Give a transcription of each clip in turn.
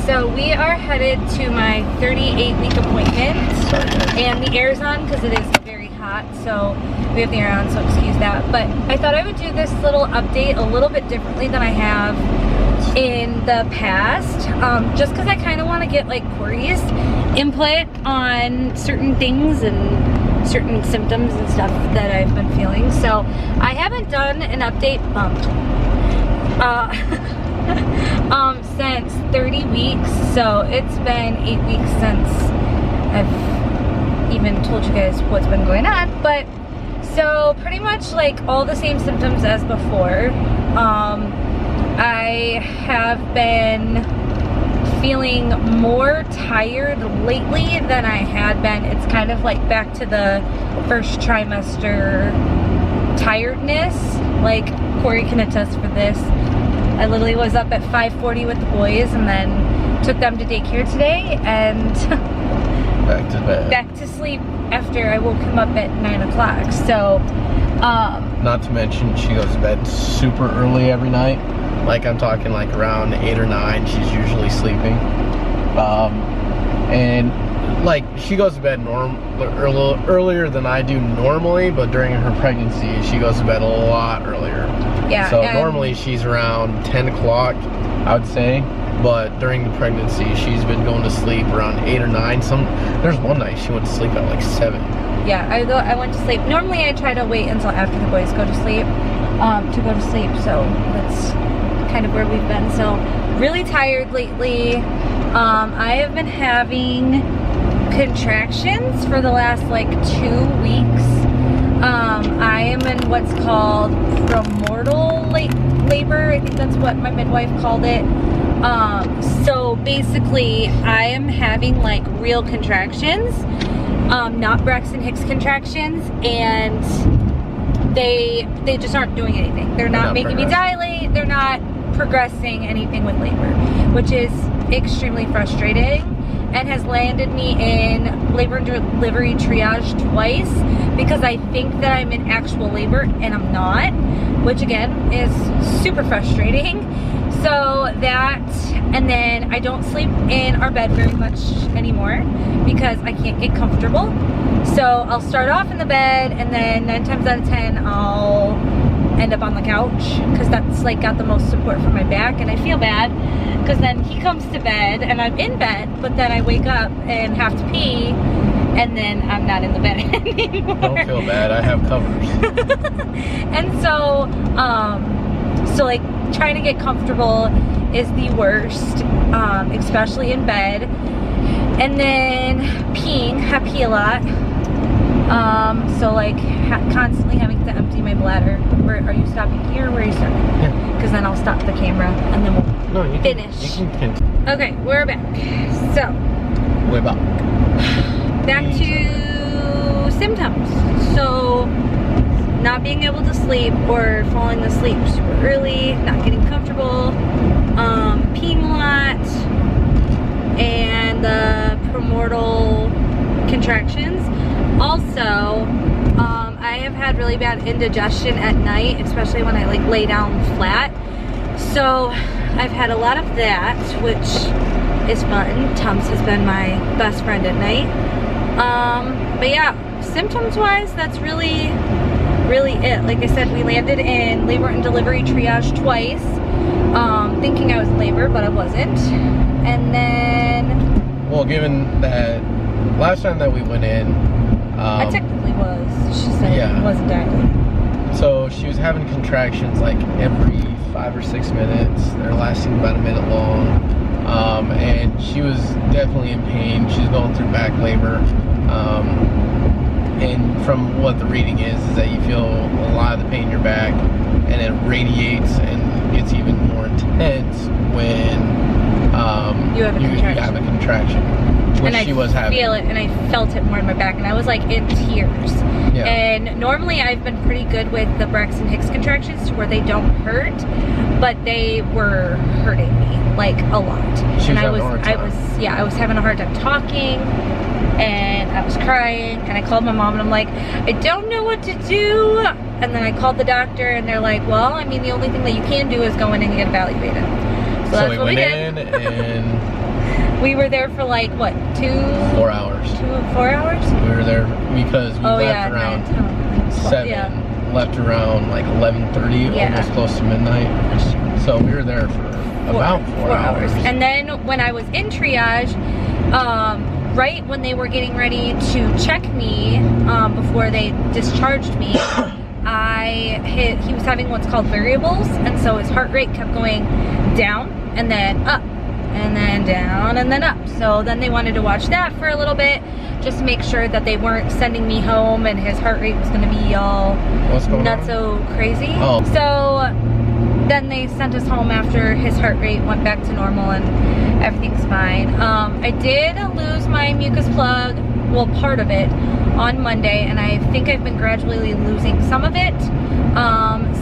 So we are headed to my 38-week appointment. And the air's on because it is very hot, so we have the air on, so excuse that. But I thought I would do this little update a little bit differently than I have in the past, just because I kind of want to get like Cory's input on certain things and certain symptoms and stuff that I've been feeling. So I haven't done an update since 30 weeks, so it's been 8 weeks since I've even told you guys what's been going on. But so pretty much like all the same symptoms as before. I have been feeling more tired lately than I had been. It's kind of like back to the first trimester tiredness. Like Cory can attest for this. I literally was up at 5:40 with the boys and then took them to daycare today and back to bed. Back to sleep after I woke him up at 9 o'clock. So, not to mention she goes to bed super early every night. Like I'm talking like around 8 or 9, she's usually sleeping. And like she goes to bed earlier than I do normally, but during her pregnancy, she goes to bed a lot earlier. Yeah. So normally she's around 10 o'clock, I would say. But during the pregnancy, she's been going to sleep around 8 or 9. There's one night she went to sleep at like 7. Yeah, I went to sleep. Normally I try to wait until after the boys go to sleep to go to sleep. So that's kind of where we've been. So really tired lately. I have been having contractions for the last like 2 weeks. I am in what's called promordal labor. I think that's what my midwife called it. So basically I am having like real contractions, not Braxton Hicks contractions, and they just aren't doing anything. They're not making me dilate. They're not progressing anything with labor, which is extremely frustrating and has landed me in labor and delivery triage twice because I think that I'm in actual labor and I'm not, which again is super frustrating. So that, and then I don't sleep in our bed very much anymore because I can't get comfortable. So I'll start off in the bed and then 9 times out of 10 I'll end up on the couch because that's like got the most support for my back, and I feel bad because then he comes to bed and I'm in bed, but then I wake up and have to pee and then I'm not in the bed anymore. Don't feel bad, I have covers. And so so like trying to get comfortable is the worst, especially in bed. And then peeing, I pee a lot. So like constantly having to empty my bladder. Where are you stopping here or where are you starting? Yeah. Because then I'll stop the camera and then we'll finish. You can continue. Okay, we're back. So We're back. Back to symptoms. So not being able to sleep or falling asleep super early, not getting comfortable, peeing a lot, and the promordal contractions. Also, I have had really bad indigestion at night, especially when I like lay down flat. So I've had a lot of that, which is fun. Tums has been my best friend at night. But yeah, symptoms wise, that's really it. Like I said, we landed in labor and delivery triage twice, thinking I was in labor, but I wasn't. And then, well, given that last time that we went in, I technically was. She said it wasn't dilating. So she was having contractions like every 5 or 6 minutes. They're lasting about a minute long, and she was definitely in pain. She's going through back labor. And from what the reading is that you feel a lot of the pain in your back, and it radiates and gets even more intense when you have a contraction, which she was having. I feel it, and I felt it more in my back, and I was like in tears. Yeah. And normally I've been pretty good with the Braxton Hicks contractions to where they don't hurt, but they were hurting me like a lot. I was having a hard time talking. And I was crying, and I called my mom, and I'm like, I don't know what to do. And then I called the doctor, and they're like, well, I mean, the only thing that you can do is go in and get evaluated. So that's we what went we did. in, and We were there for like, what, 4 hours. 4 hours? We were there because we left around 7, left around like 11:30, almost close to midnight. So we were there for about 4 hours. And then when I was in triage, right when they were getting ready to check me, before they discharged me, he was having what's called variables, and so his heart rate kept going down and then up and then down and then up. So then they wanted to watch that for a little bit, just to make sure that they weren't sending me home and his heart rate was gonna be all not so crazy. So then they sent us home after his heart rate went back to normal and everything's fine. I did lose my mucus plug, well, part of it, on Monday, and I think I've been gradually losing some of it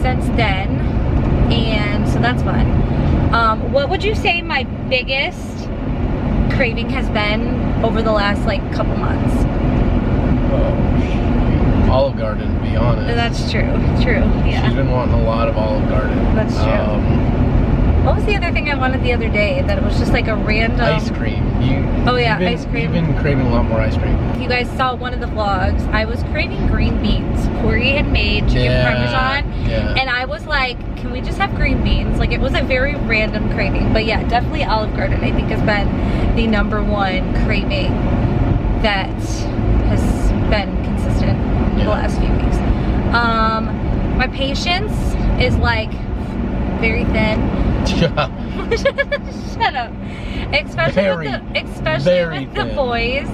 since then, and so that's fun. What would you say my biggest craving has been over the last like couple months? Olive Garden, to be honest. That's true, yeah. She's been wanting a lot of Olive Garden. That's true. What was the other thing I wanted the other day that it was just like a random... Ice cream. Ice cream. You've been craving a lot more ice cream. If you guys saw one of the vlogs, I was craving green beans. Cory had made chicken parmesan, and I was like, can we just have green beans? Like, it was a very random craving. But yeah, definitely Olive Garden, I think, has been the #1 craving that has been consistent the last few weeks. My patience is like very thin. Shut up. Especially with the boys.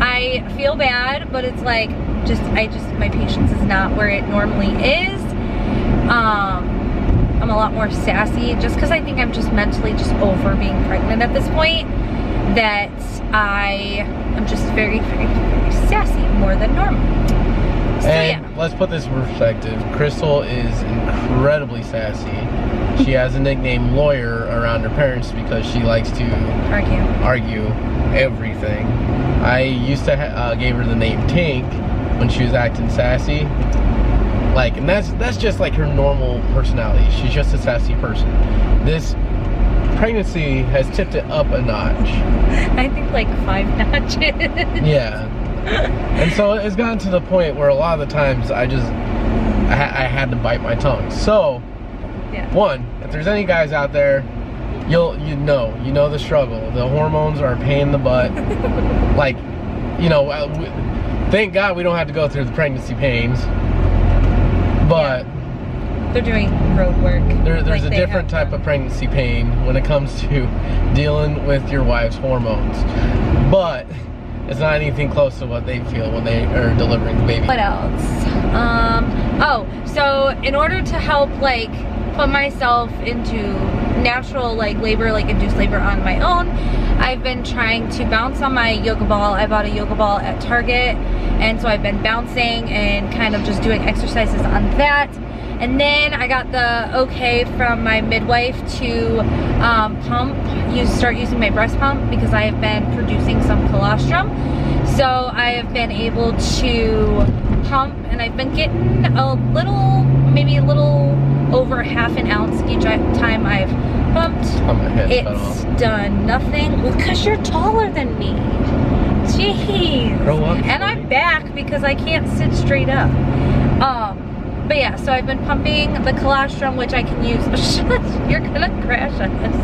I feel bad, but it's like my patience is not where it normally is. I'm a lot more sassy just because I think I'm just mentally just over being pregnant at this point, that I am just very, very, very sassy, more than normal. So, and let's put this in perspective. Crystal is incredibly sassy. She has a nickname Lawyer around her parents because she likes to argue everything. I used to gave her the name Tink when she was acting sassy. Like, and that's just like her normal personality. She's just a sassy person. This pregnancy has tipped it up a notch. I think like 5 notches. Yeah. And so it's gotten to the point where a lot of the times I had to bite my tongue. So, one, if there's any guys out there, you know the struggle. The hormones are a pain in the butt. Like, thank God we don't have to go through the pregnancy pains. But they're doing road work. There's a different type of pregnancy pain when it comes to dealing with your wife's hormones. But it's not anything close to what they feel when they are delivering the baby. What else? So in order to help like put myself into natural like labor, like induced labor on my own, I've been trying to bounce on my yoga ball. I bought a yoga ball at Target, and so I've been bouncing and kind of just doing exercises on that. And then I got the okay from my midwife to start using my breast pump because I have been producing some colostrum. So I have been able to pump, and I've been getting maybe a little over ½ an ounce each time I've pumped. It's done nothing. Well, because you're taller than me. Jeez. Grow up. And I'm back because I can't sit straight up. But yeah, so I've been pumping the colostrum, which I can use. You're gonna crash on this.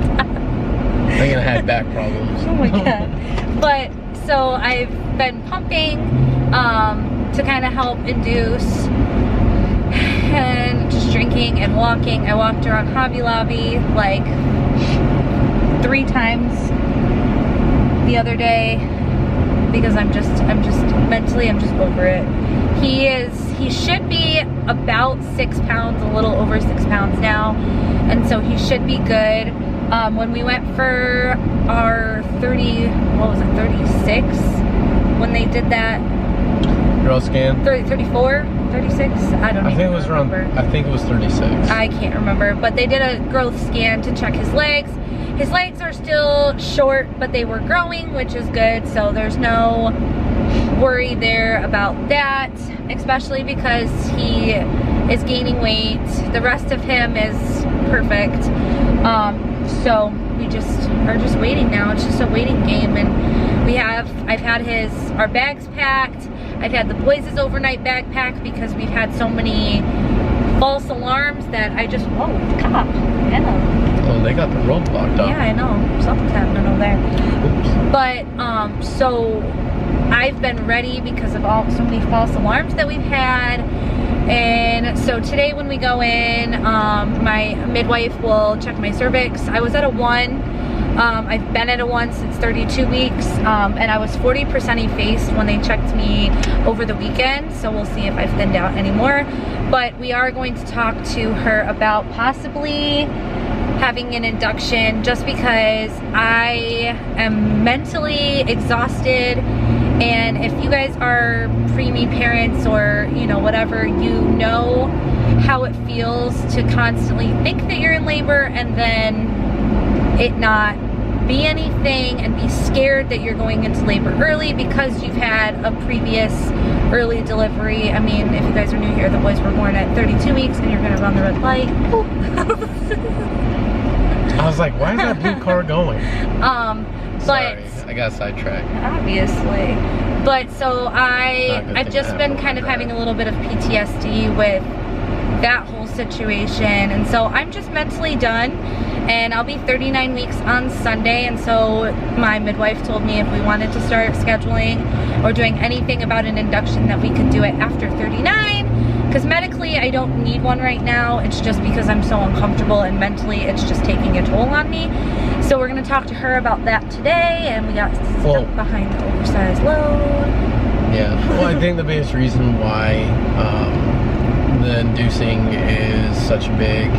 Stop. I'm gonna have back problems. Oh my god. But so I've been pumping to kind of help induce, and just drinking and walking. I walked around Hobby Lobby like 3 times the other day because I'm just mentally I'm just over it. He should be about 6 pounds, a little over 6 pounds now, and so he should be good. When we went for our 36 when they did that growth scan, 34, 36, I don't know. I think it was around, I think it was 36. I can't remember, but they did a growth scan to check his legs. His legs are still short, but they were growing, which is good, so there's no worry there about that, especially because he is gaining weight. The rest of him is perfect, so we we just are just waiting now. It's just a waiting game, and I've had our bags packed. I've had the boys' overnight bag packed because we've had so many false alarms that I just, whoa, cop, I know. Oh, they got the road blocked up. Yeah, I know, something's happening over there. Oops. But, so I've been ready because of so many false alarms that we've had. And so today when we go in, my midwife will check my cervix. I was at a 1. I've been at a 1 since 32 weeks, and I was 40% effaced when they checked me over the weekend, so we'll see if I've thinned out anymore. But we are going to talk to her about possibly having an induction, just because I am mentally exhausted. And if you guys are preemie parents, or you know, whatever, you know how it feels to constantly think that you're in labor and then it not be anything, and be scared that you're going into labor early because you've had a previous early delivery. I mean, if you guys are new here, the boys were born at 32 weeks and you're gonna run the red light. I was like, why is that blue car going? But sorry, I got sidetracked. Obviously. But so I've just been kind of having a little bit of PTSD with that whole situation, and so I'm just mentally done. And I'll be 39 weeks on Sunday, and so my midwife told me if we wanted to start scheduling or doing anything about an induction, that we could do it after 39, because medically I don't need one right now. It's just because I'm so uncomfortable, and mentally it's just taking a toll on me. So we're going to talk to her about that today, and we got stuck behind the oversized load. Yeah, well, I think the biggest reason why the inducing is such a big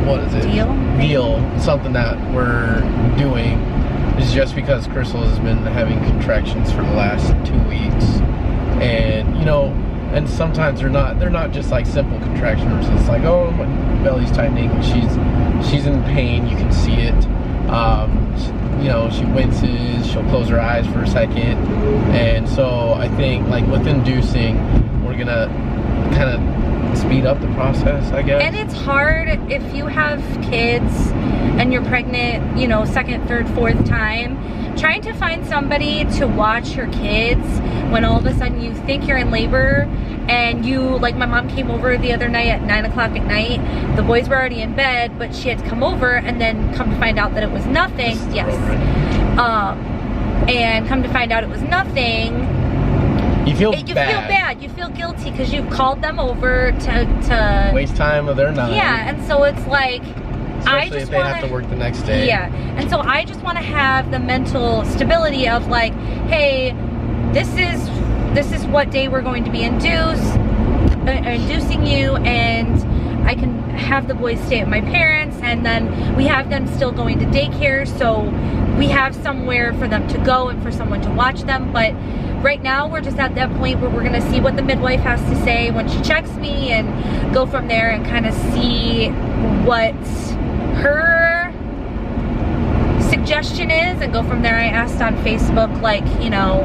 what is it? Deal, something that we're doing, is just because Crystal has been having contractions for the last 2 weeks, and you know, and sometimes they're not just like simple contractions. It's like, oh, my belly's tightening. She's in pain. You can see it. You know, she winces. She'll close her eyes for a second, and so I think like with inducing, we're gonna kind of speed up the process, I guess. And it's hard if you have kids and you're pregnant, you know, second, third, fourth time, trying to find somebody to watch your kids when all of a sudden you think you're in labor. And you, like my mom came over the other night at 9 o'clock at night. The boys were already in bed, but she had to come over and then come to find out that it was nothing. Yes. And come to find out it was nothing. You feel bad. You feel guilty because you've called them over to waste time of their night. Yeah, and so it's like, especially if they have to work the next day. Yeah, and so I just want to have the mental stability of like, hey, this is what day we're going to be inducing you, and I can have the boys stay at my parents', and then we have them still going to daycare, so we have somewhere for them to go and for someone to watch them. But right now we're just at that point where we're gonna see what the midwife has to say when she checks me, and go from there and kind of see what her suggestion is, and go from there. I asked on Facebook, like, you know,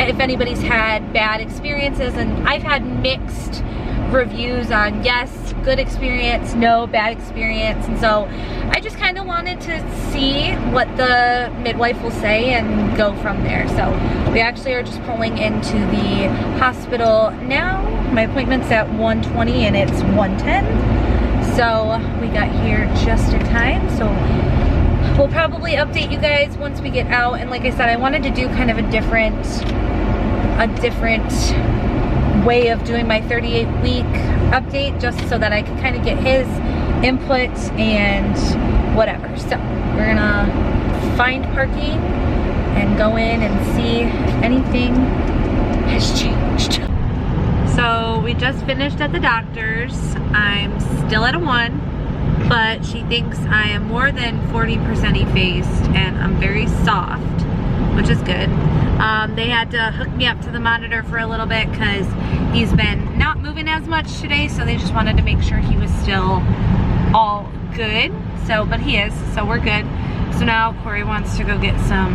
if anybody's had bad experiences, and I've had mixed reviews on yes, good experience, no, bad experience. And so I just kind of wanted to see what the midwife will say and go from there. So we actually are just pulling into the hospital now. My appointment's at 1:20 and it's 1:10, so we got here just in time. So we'll probably update you guys once we get out. And like I said, I wanted to do kind of a different way of doing my 38-week update, just so that I could kind of get his input and whatever. So we're gonna find parking and go in and see if anything has changed. So we just finished at the doctor's. I'm still at a 1, but she thinks I am more than 40% effaced, and I'm very soft, which is good. They had to hook me up to the monitor for a little bit because he's been not moving as much today, so they just wanted to make sure he was still all good. So, but he is, so we're good. So now Cory wants to go get some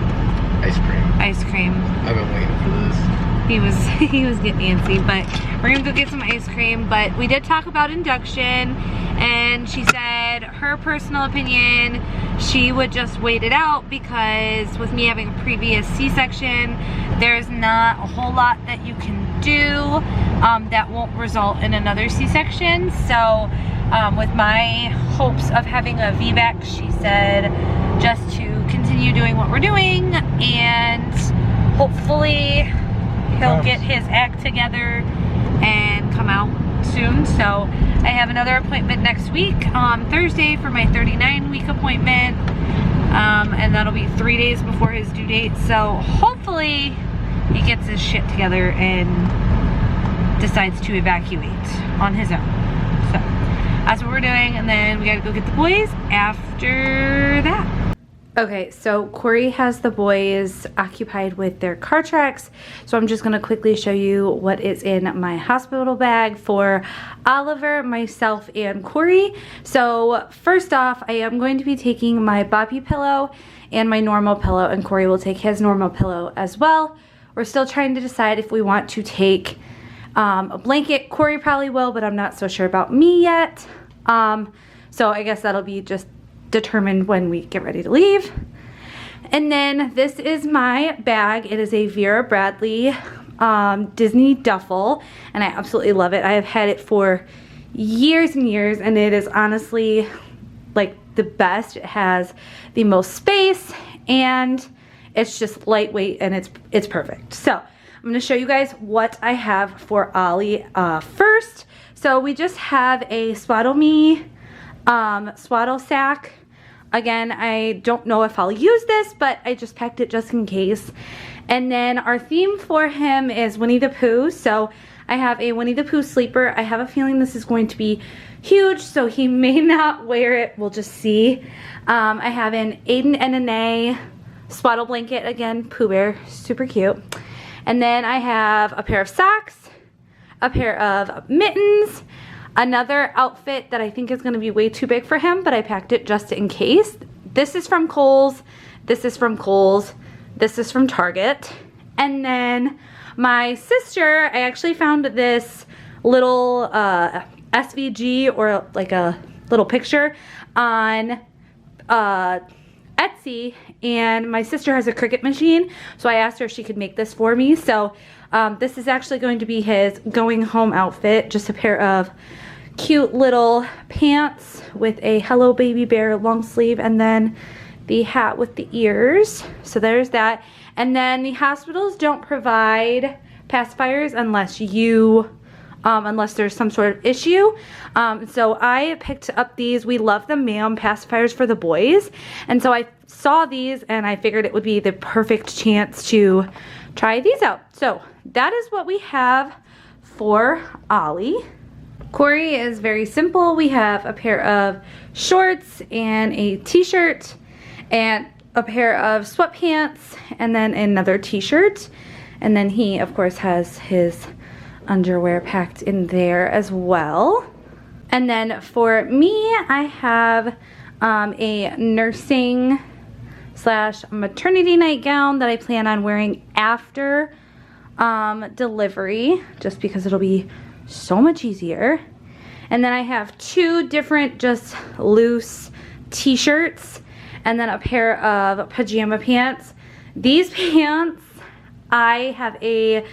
ice cream. Ice cream. I've been waiting for this. he was getting antsy, but we're gonna go get some ice cream. But we did talk about induction, and she said her personal opinion, she would just wait it out because with me having a previous C-section, there's not a whole lot that you can do that won't result in another C-section. So with my hopes of having a VBAC, she said just to continue doing what we're doing, and hopefully he'll get his act together and come out soon. So I have another appointment next week on Thursday for my 39-week appointment, and that'll be 3 days before his due date. So hopefully he gets his shit together and decides to evacuate on his own. So that's what we're doing, and then we gotta go get the boys after that. Okay, so Cory has the boys occupied with their car tracks, so I'm just gonna quickly show you what is in my hospital bag for Oliver, myself, and Cory. So first off, I am going to be taking my Boppy pillow and my normal pillow, and Cory will take his normal pillow as well. We're still trying to decide if we want to take a blanket. Cory probably will, but I'm not so sure about me yet. So I guess that'll be just determined when we get ready to leave. And then this is my bag. It is a Vera Bradley Disney duffel, and I absolutely love it. I have had it for years and years, and it is honestly like the best. It has the most space, and it's just lightweight, and it's perfect. So I'm going to show you guys what I have for Ollie first. So we just have a Swaddle Me swaddle sack. Again, I don't know if I'll use this, but I just packed it just in case. And then our theme for him is Winnie the Pooh. So I have a Winnie the Pooh sleeper. I have a feeling this is going to be huge, so he may not wear it. We'll just see. I have an Aiden and Anae swaddle blanket. Again, Pooh Bear, super cute. And then I have a pair of socks, a pair of mittens, another outfit that I think is going to be way too big for him, but I packed it just in case. This is from Kohl's. This is from Kohl's. This is from Target. And then my sister, I actually found this little SVG, or like a little picture on Etsy, and my sister has a Cricut machine, so I asked her if she could make this for me. So this is actually going to be his going home outfit, just a pair of cute little pants with a Hello Baby Bear long sleeve, and then the hat with the ears. So there's that. And then the hospitals don't provide pacifiers unless you unless there's some sort of issue. So I picked up these We Love the Ma'am pacifiers for the boys, and so I saw these and I figured it would be the perfect chance to try these out. So that is what we have for Ollie. Cory is very simple. We have a pair of shorts and a t-shirt and a pair of sweatpants and then another t-shirt, and then he of course has his underwear packed in there as well. And then for me, I have a nursing / maternity nightgown that I plan on wearing after delivery, just because it'll be so much easier. And then I have two different just loose t-shirts and then a pair of pajama pants. These pants I have a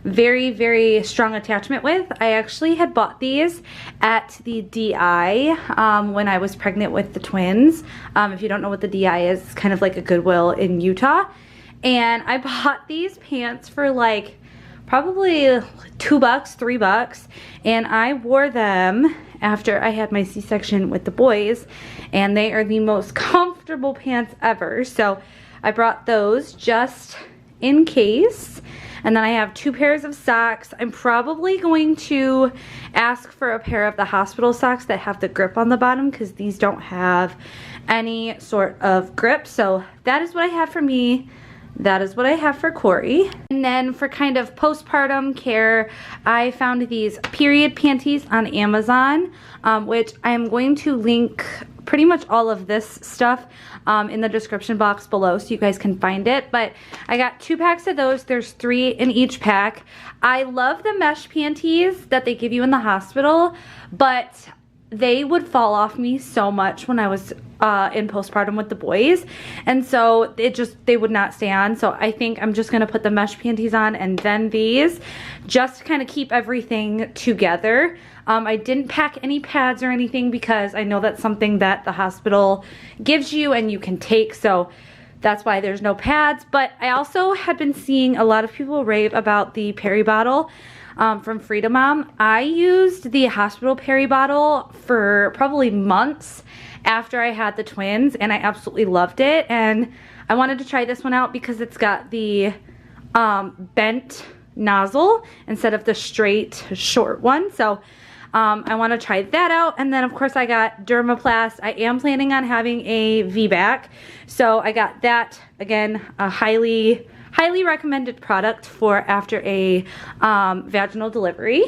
very, very strong attachment with. I actually had bought these at the DI when I was pregnant with the twins. If you don't know what the DI is, it's kind of like a Goodwill in Utah. And I bought these pants for like probably $2, $3, and I wore them after I had my C-section with the boys, and they are the most comfortable pants ever. So I brought those just in case. And then I have two pairs of socks. I'm probably going to ask for a pair of the hospital socks that have the grip on the bottom, because these don't have any sort of grip. So that is what I have for me. That is what I have for Cory. And then for kind of postpartum care, I found these period panties on Amazon, which I'm going to link pretty much all of this stuff in the description box below so you guys can find it. But I got 2 packs of those. There's 3 in each pack. I love the mesh panties that they give you in the hospital, but they would fall off me so much when I was in postpartum with the boys, and so they would not stay on. So I think I'm just gonna put the mesh panties on and then these, just to kind of keep everything together. I didn't pack any pads or anything because I know that's something that the hospital gives you and you can take, so that's why there's no pads. But I also had been seeing a lot of people rave about the Peri bottle from Freedom Mom. I used the hospital Peri bottle for probably months after I had the twins, and I absolutely loved it. And I wanted to try this one out because it's got the bent nozzle instead of the straight short one. So I want to try that out. And then of course I got Dermaplast. I am planning on having a VBAC, so I got that. Again, a highly recommended product for after a vaginal delivery.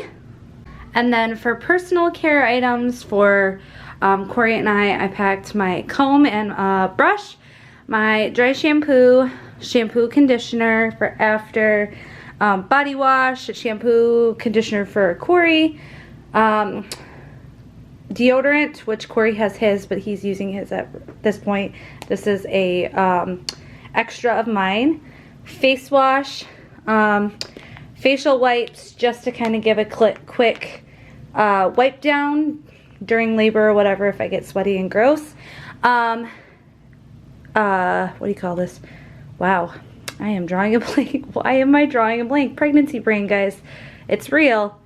And then for personal care items for Cory and I packed my comb and brush, my dry shampoo, conditioner for after, body wash, shampoo, conditioner for Cory, deodorant, which Cory has his, but he's using his at this point. This is a extra of mine. Face wash, facial wipes, just to kind of give a quick wipe down during labor or whatever if I get sweaty and gross. What do you call this? Wow, I am drawing a blank. Why am I drawing a blank? Pregnancy brain, guys. It's real.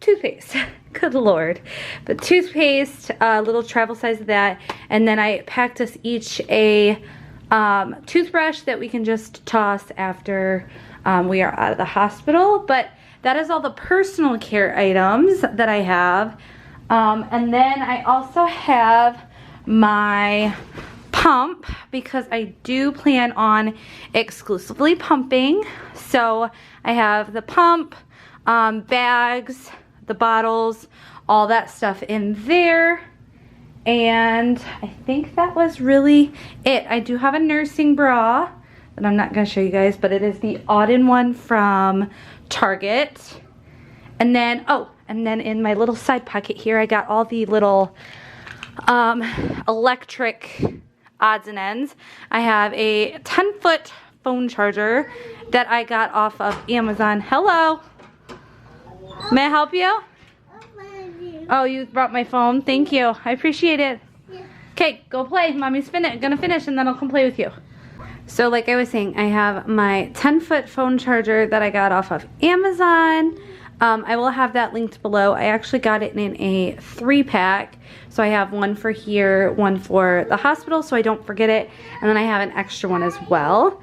Toothpaste. Good Lord. But toothpaste, a little travel size of that. And then I packed us each a toothbrush that we can just toss after we are out of the hospital. But that is all the personal care items that I have. And then I also have my pump because I do plan on exclusively pumping. So I have the pump, bags, the bottles, all that stuff in there. And I think that was really it. I do have a nursing bra that I'm not going to show you guys, but it is the all-in-one from Target. And then, oh, and then in my little side pocket here, I got all the little electric odds and ends. I have a 10-foot phone charger that I got off of Amazon. Hello. May I help you? Oh, you brought my phone. Thank you. I appreciate it. Okay, go play. Mommy's gonna finish and then I'll come play with you. So like I was saying, I have my 10-foot phone charger that I got off of Amazon. I will have that linked below. I actually got it in a 3-pack. So I have one for here, one for the hospital so I don't forget it. And then I have an extra one as well.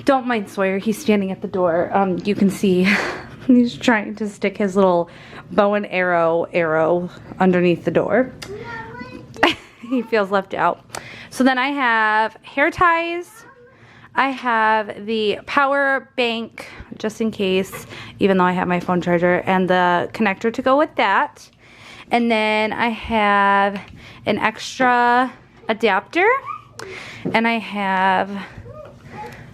Don't mind Sawyer, he's standing at the door. You can see he's trying to stick his little bow and arrow underneath the door. He feels left out. So then I have hair ties. I have the power bank, just in case, even though I have my phone charger, and the connector to go with that. And then I have an extra adapter, and I have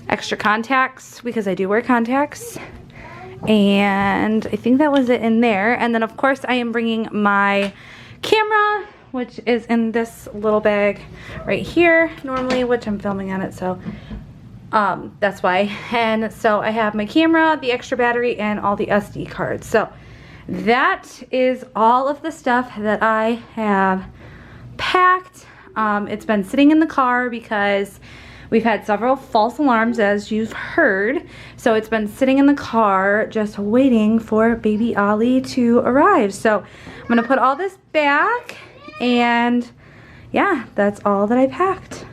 extra contacts because I do wear contacts. And I think that was it in there. And then of course I am bringing my camera, which is in this little bag right here normally, which I'm filming on it, so that's why. And so I have my camera, the extra battery, and all the SD cards. So that is all of the stuff that I have packed. It's been sitting in the car because we've had several false alarms, as you've heard. So it's been sitting in the car just waiting for baby Ollie to arrive. So I'm gonna put all this back, and yeah, that's all that I packed.